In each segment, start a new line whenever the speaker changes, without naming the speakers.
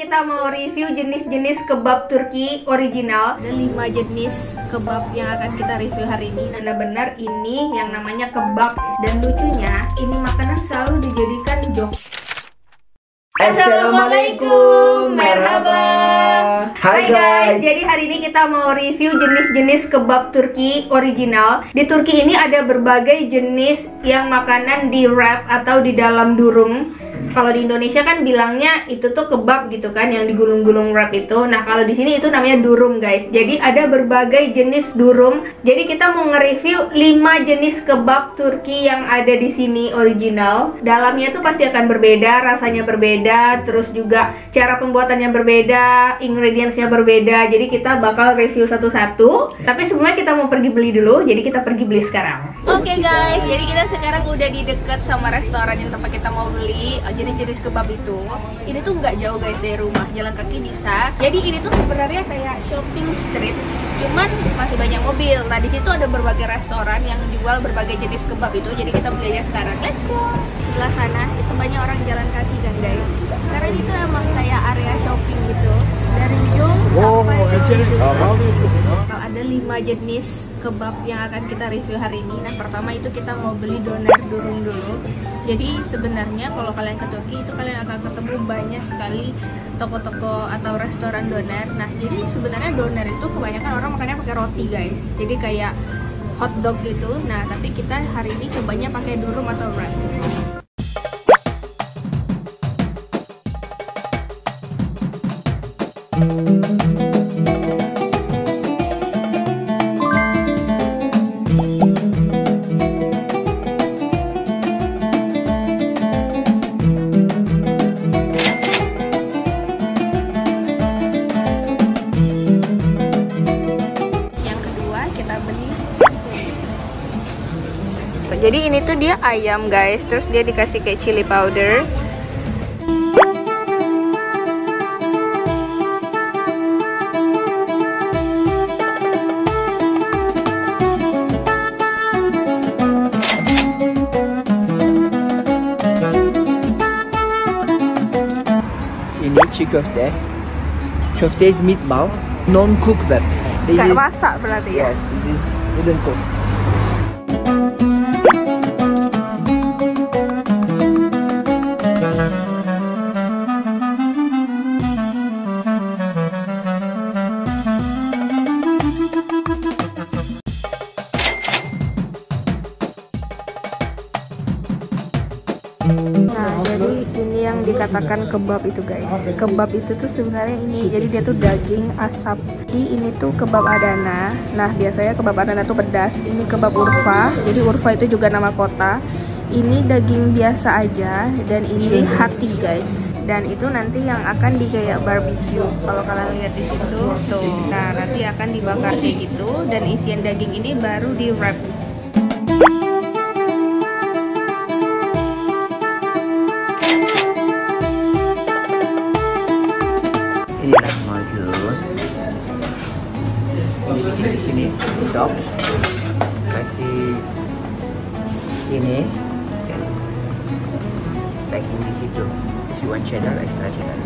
Kita mau review jenis-jenis kebab Turki original.
Ada 5 jenis kebab yang akan kita review hari ini.
Benar-benar ini yang namanya kebab. Dan lucunya, ini makanan selalu dijadikan jok. Assalamualaikum, merhaba. Hai guys, jadi hari ini kita mau review jenis-jenis kebab Turki original. Di Turki ini ada berbagai jenis yang makanan di wrap atau di dalam durung. Kalau di Indonesia kan bilangnya itu tuh kebab gitu kan, yang digulung-gulung wrap itu. Nah, kalau di sini itu namanya durum, guys. Jadi ada berbagai jenis durum. Jadi kita mau nge-review 5 jenis kebab Turki yang ada di sini original. Dalamnya tuh pasti akan berbeda, rasanya berbeda, terus juga cara pembuatannya berbeda, ingredientsnya berbeda. Jadi kita bakal review satu-satu. Tapi sebelumnya kita mau pergi beli dulu. Jadi kita pergi beli sekarang.
Oke guys, jadi kita sekarang udah di dekat sama restoran yang tempat kita mau beli jenis-jenis kebab itu. Ini tuh nggak jauh guys dari rumah, jalan kaki bisa. Jadi ini tuh sebenarnya kayak shopping street, cuman masih banyak mobil. Nah, di situ ada berbagai restoran yang jual berbagai jenis kebab itu. Jadi kita beli aja sekarang. Let's go. Sebelah sana itu banyak orang jalan kaki kan guys. Karena itu emang kayak area shopping gitu. Dari ujung sampai ke ujung. Ada 5 jenis kebab yang akan kita review hari ini. Nah, pertama itu kita mau beli doner durung dulu. Jadi sebenarnya kalau kalian ke Turki itu kalian akan ketemu banyak sekali toko-toko atau restoran doner. Nah, jadi sebenarnya doner itu kebanyakan orang makannya pakai roti guys. Jadi kayak hotdog gitu. Nah, tapi kita hari ini cobanya pakai durum atau wrap. Jadi ini tuh dia ayam guys, terus dia dikasih kayak chili powder.
Ini çiğ köfte. Köfte is meatball, non-cooked wrap.
Kayak masak berarti ya?
Yes, this is wouldn't cook.
Nah, jadi ini yang dikatakan kebab itu guys. Kebab itu tuh sebenarnya ini, jadi dia tuh daging asap. Jadi ini tuh kebab Adana. Nah, biasanya kebab Adana tuh pedas. Ini kebab Urfa. Jadi Urfa itu juga nama kota. Ini daging biasa aja, dan ini hati guys. Dan itu nanti yang akan di kayak barbecue. Kalau kalian lihat di situ tuh. Nah, nanti akan dibakar kayak gitu, dan isian daging ini baru di wrap.
Ini lahmacun. Ini bikin di sini, chops. Kasih ini, packing di situ. If you want cheddar, extra cheddar.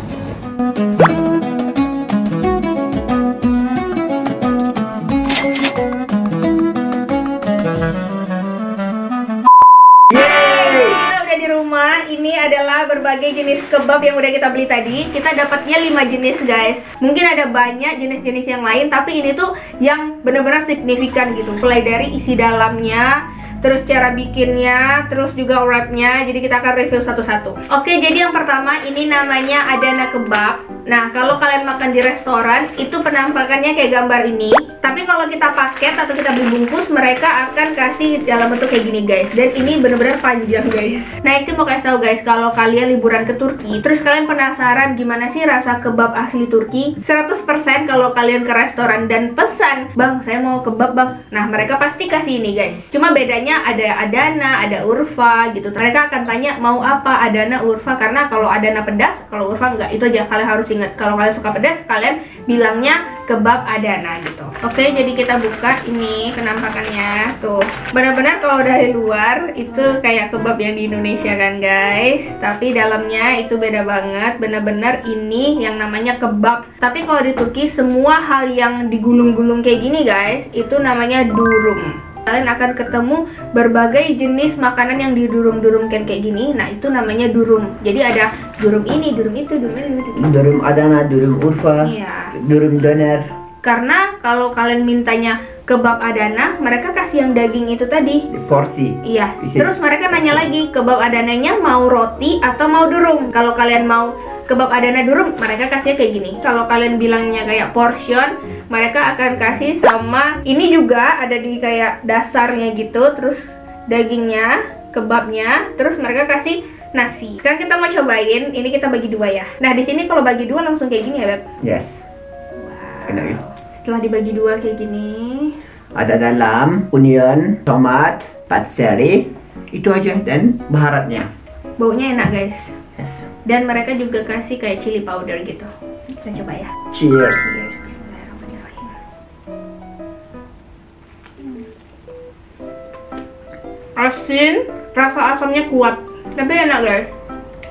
Ini adalah berbagai jenis kebab yang udah kita beli tadi. Kita dapatnya 5 jenis guys. Mungkin ada banyak jenis-jenis yang lain, tapi ini tuh yang benar-benar signifikan gitu. Mulai dari isi dalamnya, terus cara bikinnya, terus juga wrapnya. Jadi kita akan review satu-satu. Oke, jadi yang pertama ini namanya Adana kebab. Nah, kalau kalian makan di restoran, itu penampakannya kayak gambar ini. Tapi kalau kita paket atau kita beli bungkus, mereka akan kasih dalam bentuk kayak gini guys. Dan ini bener-bener panjang guys. Nah, itu mau kasih tahu guys, kalau kalian liburan ke Turki, terus kalian penasaran gimana sih rasa kebab asli Turki, 100% kalau kalian ke restoran dan pesan, "Bang, saya mau kebab bang." Nah, mereka pasti kasih ini guys. Cuma bedanya katanya ada Adana, ada Urfa gitu. Mereka akan tanya mau apa, Adana, Urfa, karena kalau Adana pedas, kalau Urfa enggak. Itu aja kalian harus ingat. Kalau kalian suka pedas, kalian bilangnya kebab Adana gitu. Oke, jadi kita buka ini penampakannya. Tuh, benar-benar kalau dari luar itu kayak kebab yang di Indonesia kan guys. Tapi dalamnya itu beda banget. Benar-benar ini yang namanya kebab. Tapi kalau di Turki semua hal yang digulung-gulung kayak gini guys, itu namanya durum. Kalian akan ketemu berbagai jenis makanan yang didurum-durumkan kayak gini. Nah, itu namanya durum. Jadi ada durum ini, durum itu, durum ini, durum itu.
Durum Adana, durum Urfa,
Iya.
durum doner.
Karena kalau kalian mintanya kebab Adana, mereka kasih yang daging itu tadi.
Porsi.
Iya.
Bisa.
Terus mereka nanya lagi, kebab Adananya mau roti atau mau durum? Kalau kalian mau kebab Adana durum, mereka kasih kayak gini. Kalau kalian bilangnya kayak portion, mereka akan kasih sama ini juga ada di kayak dasarnya gitu, terus dagingnya, kebabnya, terus mereka kasih nasi. Sekarang kita mau cobain, ini kita bagi dua ya. Nah, di sini kalau bagi dua langsung kayak gini ya, Beb.
Yes. Enak ya.
Setelah dibagi dua kayak gini,
Ada dalam onion, tomat, patseri, itu aja, dan baharatnya.
baunya enak guys.
Yes.
Dan mereka juga kasih kayak chili powder gitu. Kita coba ya.
Cheers.
Cheers. Bismillahirrahmanirrahim. Asin, rasa asamnya kuat, tapi enak guys.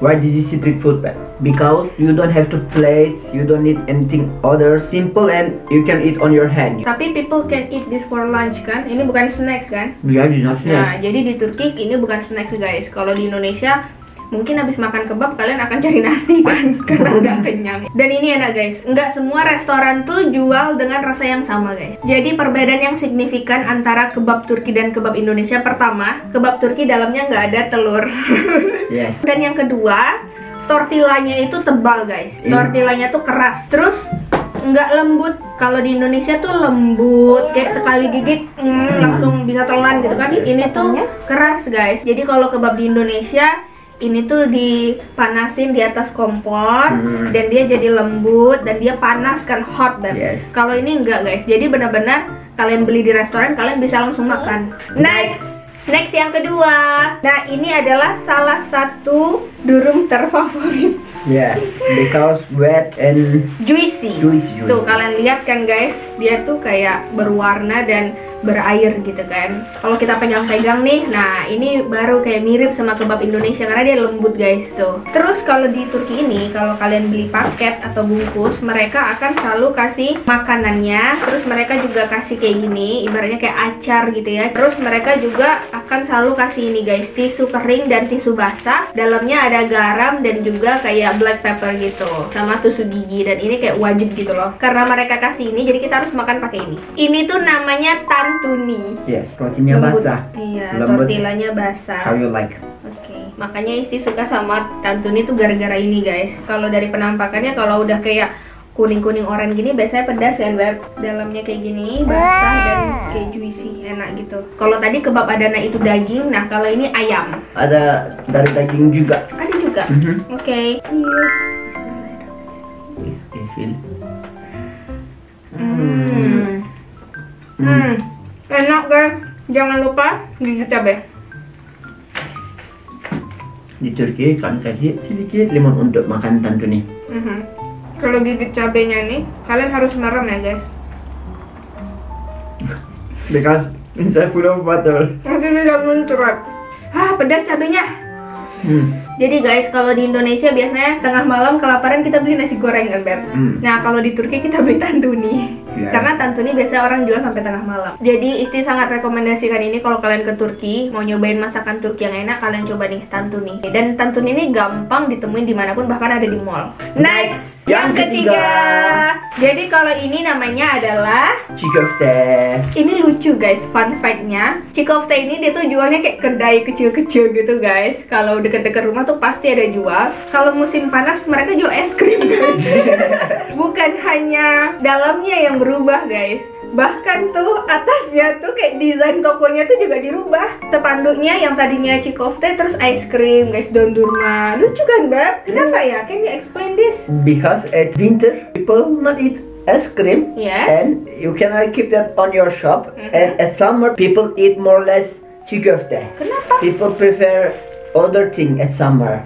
Why this is street food, man? Because you don't have to plates, you don't need anything other, simple and you can eat on your hand.
Tapi people can eat this for lunch kan? Ini bukan snacks kan?
Yeah, this is not
Nah,
snacks.
jadi di Turki ini bukan snacks guys. Kalau di Indonesia mungkin habis makan kebab kalian akan cari nasi kan, karena nggak kenyang. Dan ini enak guys, nggak semua restoran tuh jual dengan rasa yang sama guys. Jadi perbedaan yang signifikan antara kebab Turki dan kebab Indonesia, pertama, kebab Turki dalamnya nggak ada telur.
Yes.
Dan yang kedua, tortillanya itu tebal guys. Tortillanya tuh keras. Terus nggak lembut. Kalau di Indonesia tuh lembut, kayak sekali gigit langsung bisa telan gitu kan. Ini tuh keras guys. Jadi kalau kebab di Indonesia ini tuh dipanasin di atas kompor dan dia jadi lembut dan dia panas kan, hot banget.
Yes.
Kalau ini enggak guys. Jadi benar-benar kalian beli di restoran kalian bisa langsung makan. Next yang kedua. Nah, ini adalah salah satu durum terfavorit.
Yes, because wet and
Juicy.
Juicy.
Tuh kalian lihat kan guys, dia tuh kayak berwarna dan berair gitu kan. Kalau kita pegang-pegang nih, nah ini baru kayak mirip sama kebab Indonesia karena dia lembut guys tuh. Terus kalau di Turki ini, kalau kalian beli paket atau bungkus, mereka akan selalu kasih makanannya. Terus mereka juga kasih kayak gini, ibaratnya kayak acar gitu ya. Terus mereka juga akan selalu kasih ini guys, tisu kering dan tisu basah. Dalamnya ada garam dan juga kayak black pepper gitu, sama tusuk gigi. Dan ini kayak wajib gitu loh. Karena mereka kasih ini, jadi kita harus makan pakai ini. Ini tuh namanya tantuni.
yes, rotinya
Lembut.
basah.
Iya,
Lembut.
tortillanya basah.
How you like?
Oke, makanya Isti suka sama tantuni tuh gara-gara ini guys. Kalau dari penampakannya, kalau udah kayak kuning-kuning oranye gini biasanya pedas kan Beb. Dalamnya kayak gini, basah dan kayak juicy, enak gitu. Kalau tadi kebab Adana itu daging, nah kalau ini ayam.
Ada dari daging juga.
Ada juga. Oke. Cheers.
Yes, Will.
Enak guys. Jangan lupa gigit cabai.
Di Turki kalian kasih sedikit lemon untuk makan tantuni.
Kalau gigit cabenya nih, kalian harus merem ya guys.
Because it's full of water.
Nanti bisa muncrat. Pedas cabenya. Jadi guys, kalau di Indonesia biasanya tengah malam kelaparan kita beli nasi goreng kan Beb. Nah kalau di Turki kita beli tantuni.
Yeah.
Karena tantuni biasanya orang jual sampai tengah malam. Jadi Isti sangat rekomendasikan ini kalau kalian ke Turki mau nyobain masakan Turki yang enak, kalian coba nih tantuni. Dan tantuni ini gampang ditemuin dimanapun, bahkan ada di mall. Next, yang ketiga. Jadi kalau ini namanya adalah
Çiğköfte.
ini lucu guys, fun fact-nya, Çiğköfte ini dia tuh jualnya kayak kedai kecil-kecil gitu guys. Kalau deket-deket rumah tuh pasti ada jual. Kalau musim panas mereka jual es krim guys. Bukan hanya dalamnya yang berubah guys, bahkan tuh atasnya tuh kayak desain tokonya tuh juga dirubah. Spanduknya yang tadinya Çiğköfte terus ice cream guys, dondurma. Lucu kan Beb? Kenapa ya? Can you explain this?
Because at winter people not eat ice cream.
Yes.
And you cannot keep that on your shop. And at summer people eat more or less çiğ köfte.
Kenapa?
People prefer other thing at summer.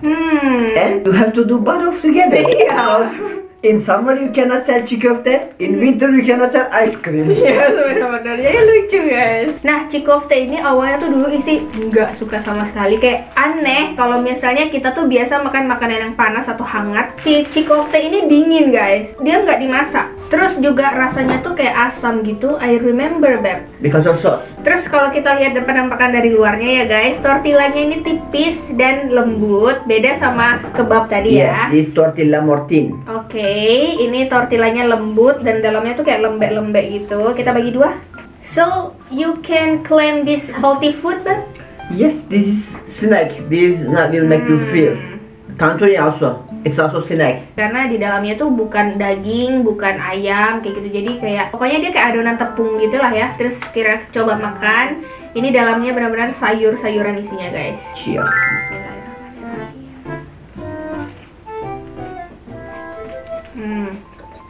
And you have to do both of together.
Iya.
Because in summer you cannot sell çiğ köfte, in winter you cannot sell ice cream.
Iya benar-benar, jadi lucu guys. Nah cikofte ini awalnya tuh dulu isi nggak suka sama sekali, kayak aneh kalau misalnya kita tuh biasa makan makanan yang panas atau hangat. Si cikofte ini dingin guys, dia nggak dimasak. Terus juga rasanya tuh kayak asam gitu. I remember Beb.
Because of sauce.
Terus kalau kita lihat penampakan dari luarnya ya guys, tortillanya ini tipis dan lembut, beda sama kebab tadi ya.
Yes, this tortilla more thin.
Oke, ini tortillanya lembut dan dalamnya tuh kayak lembek-lembek gitu. Kita bagi dua. So, you can claim this healthy food, Beb?
Yes, this is snack. This not will make you feel. Tantuni also. It's also snack.
Karena di dalamnya tuh bukan daging, bukan ayam kayak gitu. Jadi kayak pokoknya dia kayak adonan tepung gitulah ya. Terus kira coba makan. Ini dalamnya benar-benar sayur-sayuran isinya, guys.
Cheers.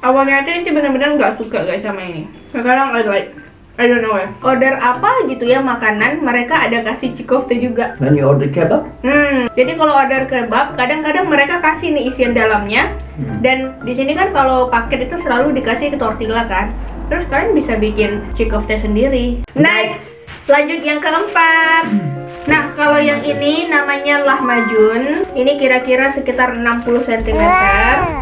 Awalnya aja sih benar-benar nggak suka guys sama ini. Sekarang I don't know ya. Order apa gitu ya makanan, mereka ada kasih cikofte juga.
When you order kebab?
Jadi kalau order kebab, kadang-kadang mereka kasih nih isian dalamnya. Dan di sini kan kalau paket itu selalu dikasih ke tortilla kan. Terus kalian bisa bikin cikofte sendiri. Next, lanjut yang keempat. Nah, kalau yang ini namanya lahmacun. Ini kira-kira sekitar 60 cm.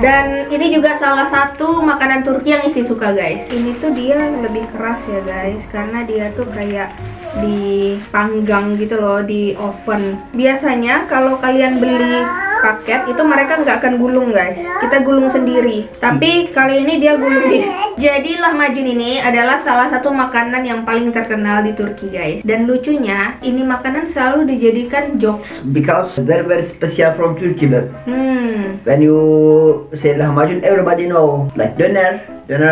Dan ini juga salah satu makanan Turki yang isi suka, guys. Ini tuh dia lebih keras ya, guys. Karena dia tuh kayak dipanggang gitu loh di oven. Biasanya kalau kalian beli paket itu mereka nggak akan gulung guys, kita gulung sendiri. Tapi kali ini dia gulung nih. Jadi lahmacun ini adalah salah satu makanan yang paling terkenal di Turki guys. Dan lucunya ini makanan selalu dijadikan jokes.
Because they're very special from Turkey, but when you say lahmacun, everybody know. Like döner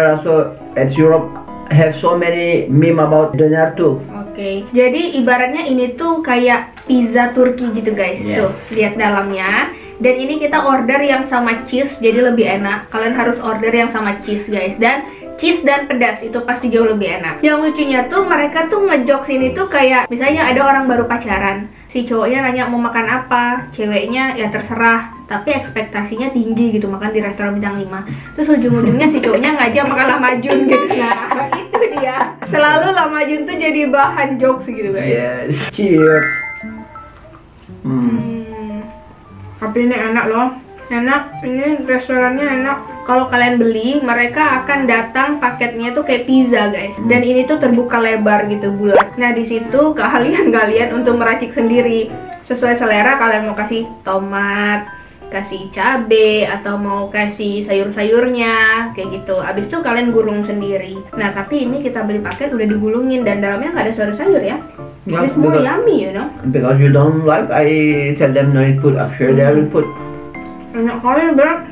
also at Europe have so many meme about döner too.
Oke, jadi ibaratnya ini tuh kayak pizza Turki gitu guys.
Yes.
Tuh, lihat dalamnya. Dan ini kita order yang sama cheese, jadi lebih enak. Kalian harus order yang sama cheese guys. Dan cheese dan pedas itu pasti jauh lebih enak. Yang lucunya tuh mereka tuh ngejokes ini tuh kayak misalnya ada orang baru pacaran, si cowoknya nanya mau makan apa, ceweknya ya terserah, tapi ekspektasinya tinggi gitu, makan di restoran bintang 5. Terus ujung-ujungnya si cowoknya ngajak makan lahmacun gitu. Nah itu dia, selalu lahmacun tuh jadi bahan jokes gitu guys.
Yes. Cheers.
Tapi ini enak loh, enak. Ini restorannya enak. Kalau kalian beli, mereka akan datang paketnya tuh kayak pizza guys. Dan ini tuh terbuka lebar gitu, bulat. Nah di situ kalian untuk meracik sendiri sesuai selera. Kalian mau kasih tomat, kasih cabe, atau mau kasih sayur-sayurnya kayak gitu. Abis itu kalian gulung sendiri. Nah tapi ini kita beli paket udah digulungin dan dalamnya nggak ada sayur-sayur ya. It's more yummy, you know.
Because you don't like, I tell them no need put. Actually, they will put.
Enak kali berat.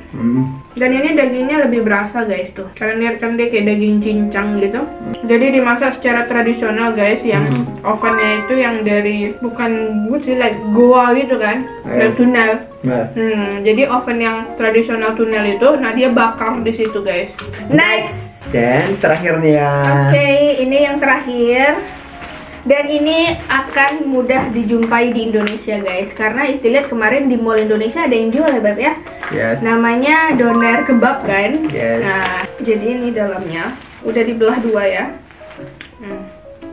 Dan ini dagingnya lebih berasa guys tuh. Kalian lihat kan dia kayak daging cincang gitu. Jadi dimasak secara tradisional guys, yang ovennya itu yang dari bukan wood sih, like goa gitu kan, dari tunnel. Jadi oven yang tradisional tunnel itu, nah dia bakar di situ guys. Next.
Dan terakhirnya.
Oke, ini yang terakhir. Dan ini akan mudah dijumpai di Indonesia guys, karena istilah kemarin di mall Indonesia ada yang jual ya Beb ya.
Yes.
Namanya doner kebab kan.
Yes.
Nah jadi ini dalamnya udah dibelah dua ya.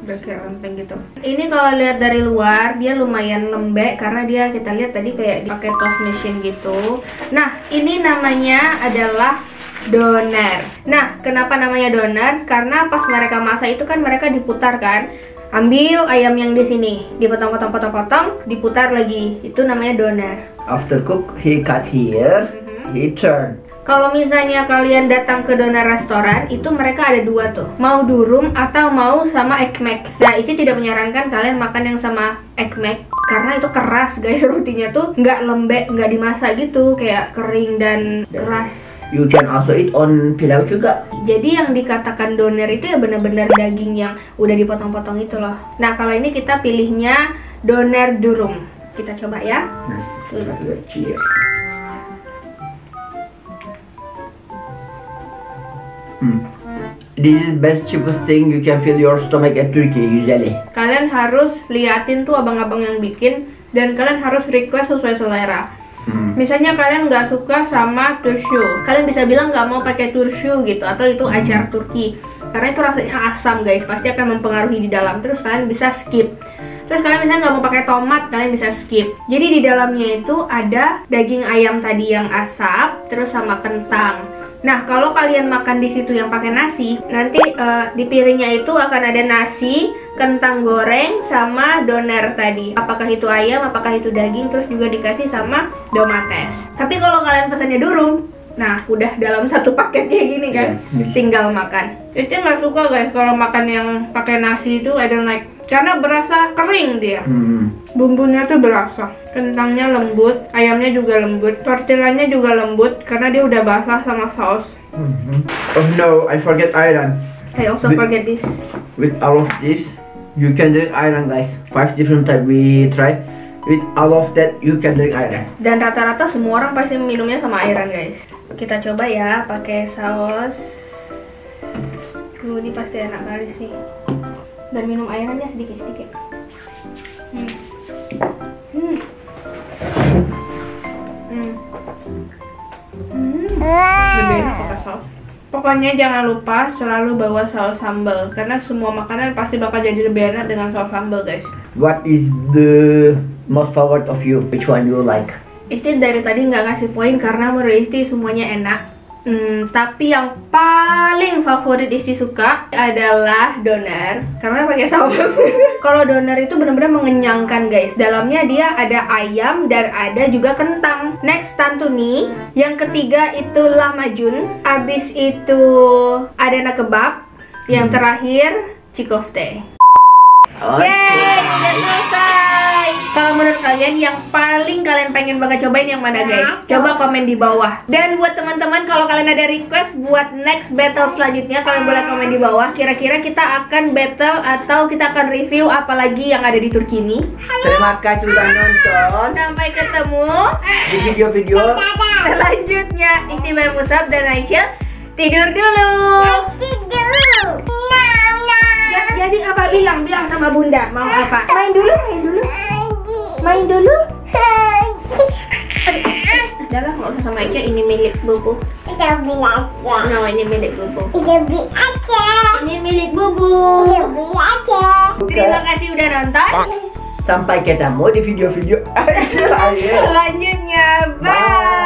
Udah kayak lempeng gitu. Ini kalau lihat dari luar dia lumayan lembek karena dia kita lihat tadi kayak dipakai toast machine gitu. Nah ini namanya adalah doner. Nah kenapa namanya doner? Karena pas mereka masak itu kan mereka diputar kan. Ambil ayam yang di sini, dipotong-potong, diputar lagi. Itu namanya doner.
After cook, he cut here, he turn.
Kalau misalnya kalian datang ke doner restoran, itu mereka ada dua tuh. Mau durum atau mau sama ekmek. Nah, isi tidak menyarankan kalian makan yang sama ekmek karena itu keras guys, rotinya tuh nggak lembek, nggak dimasak gitu, kayak kering dan keras.
You can also eat on pilau juga.
Jadi yang dikatakan doner itu ya benar-benar daging yang udah dipotong-potong itu loh. Nah kalau ini kita pilihnya doner durum. Kita coba ya.
Cheers. This is best cheapest thing you can fill your stomach at Turkey usually.
Kalian kalian harus liatin tuh abang-abang yang bikin, dan kalian harus request sesuai selera. Misalnya kalian nggak suka sama turşu, kalian bisa bilang nggak mau pakai turşu gitu, atau itu acar Turki, karena itu rasanya asam guys, pasti akan mempengaruhi di dalam. Terus kalian bisa skip. Terus kalian misalnya nggak mau pakai tomat, kalian bisa skip. Jadi di dalamnya itu ada daging ayam tadi yang asap, terus sama kentang. Nah, kalau kalian makan di situ yang pakai nasi, nanti di piringnya itu akan ada nasi, kentang goreng, sama doner tadi. Apakah itu ayam, apakah itu daging, terus juga dikasih sama domates. Tapi kalau kalian pesannya durum, nah udah dalam satu paket kayak gini kan, tinggal makan. Itu nggak suka guys kalau makan yang pakai nasi itu, I don't like, karena berasa kering dia. Bumbunya tuh berasa, kentangnya lembut, ayamnya juga lembut, tortillanya juga lembut karena dia udah basah sama saus.
Oh no, I forget ayran.
I also forget this.
With all of this, you can drink ayran guys. 5 different type we try. With all of that, you can drink ayran.
Dan rata-rata semua orang pasti minumnya sama ayran guys. Kita coba ya pakai saus. Ini pasti enak kali sih. Dan minum ayrannya sedikit-sedikit. Lebih enak pakai saus. Pokoknya jangan lupa selalu bawa saus sambal, karena semua makanan pasti bakal jadi lebih enak dengan saus sambal guys.
What is the most favorite of you? Which one you like?
Isti dari tadi nggak ngasih poin karena menurut Isti semuanya enak. Tapi yang paling favorit Isti suka adalah doner karena pakai saus. Kalau doner itu benar-benar mengenyangkan guys. Dalamnya dia ada ayam dan ada juga kentang. Next tantuni. Yang ketiga itu lahmacun. Abis itu adana kebab. Yang terakhir cikofte. Yeay, udah selesai. Kalau menurut kalian yang paling kalian pengen banget cobain yang mana guys? Coba komen di bawah. Dan buat teman-teman, kalau kalian ada request buat next battle selanjutnya, kalian boleh komen di bawah. Kira-kira kita akan battle atau kita akan review apalagi yang ada di Turki ini.
Terima kasih sudah nonton.
Sampai ketemu
Di video-video
selanjutnya. Istimewa Musab dan Aisyah tidur dulu. Jadi apa bilang sama bunda mau apa? Main dulu. Udahlah, nggak usah sama Ika, ini milik Bubu. No, ini milik Bubu. Ini milik Bubu. Terima kasih udah nonton.
Sampai ketemu di video-video selanjutnya.
Bye.